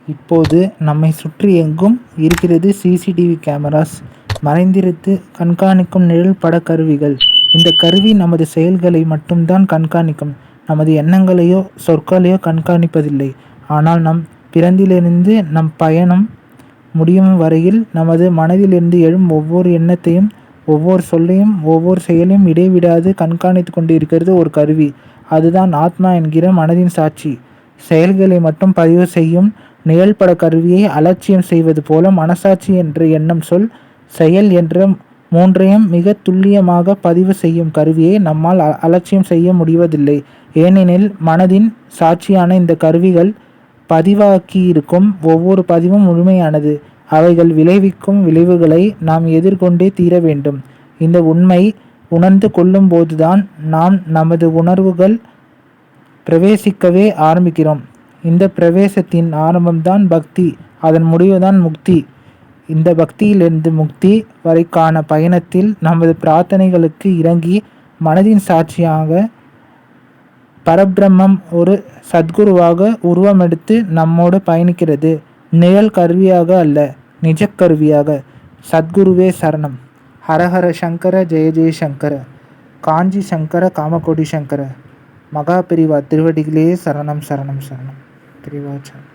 இப்போது நம்மை சுற்றி எங்கும் இருக்கிறது சிசிடிவி கேமராஸ், மறைந்திருந்து கண்காணிக்கும் நிழல் பட கருவிகள். இந்த கருவி நமது செயல்களை மட்டும்தான் கண்காணிக்கும், நமது எண்ணங்களையோ சொற்களையோ கண்காணிப்பதில்லை. ஆனால் நம் பிறந்திலிருந்து நம் பயணம் முடியும் வரையில் நமது மனதிலிருந்து எழும் ஒவ்வொரு எண்ணத்தையும், ஒவ்வொரு சொல்லையும், ஒவ்வொரு செயலையும் இடைவிடாது கண்காணித்து கொண்டிருக்கிறது ஒரு கருவி. அதுதான் ஆத்மா என்கிற மனதின் சாட்சி. செயல்களை மட்டும் பதிவு செய்யும் நிழல்பட கருவியை அலட்சியம் செய்வது போல மனசாட்சி என்ற எண்ணம், சொல், செயல் என்ற மூன்றையும் மிக துல்லியமாக பதிவு செய்யும் கருவியை நம்மால் அலட்சியம் செய்ய முடிவதில்லை. ஏனெனில் மனதின் சாட்சியான இந்த கருவிகள் பதிவாக்கியிருக்கும் ஒவ்வொரு பதிவும் முழுமையானது. அவைகள் விளைவிக்கும் விளைவுகளை நாம் எதிர்கொண்டே தீர வேண்டும். இந்த உண்மை உணர்ந்து கொள்ளும்போதுதான் நாம் நமது உணர்வுகள் பிரவேசிக்கவே ஆரம்பிக்கிறோம். இந்த பிரவேசத்தின் ஆரம்பம்தான் பக்தி, அதன் முடிவுதான் முக்தி. இந்த பக்தியிலிருந்து முக்தி வரைக்கான பயணத்தில் நமது பிரார்த்தனைகளுக்கு இறங்கி மனதின் சாட்சியாக பரபிரம்மம் ஒரு சத்குருவாக உருவமெடுத்து நம்மோடு பயணிக்கிறது. நிழல் கருவியாக அல்ல, நிஜக்கருவியாக. சத்குருவே சரணம். ஹரஹர சங்கர, ஜெய ஜெய சங்கர. காஞ்சி சங்கர, காமகோடி சங்கர. மகா பெரிவா திருவடிகளே சரணம் சரணம் சரணம். பெரிவா சரணம்.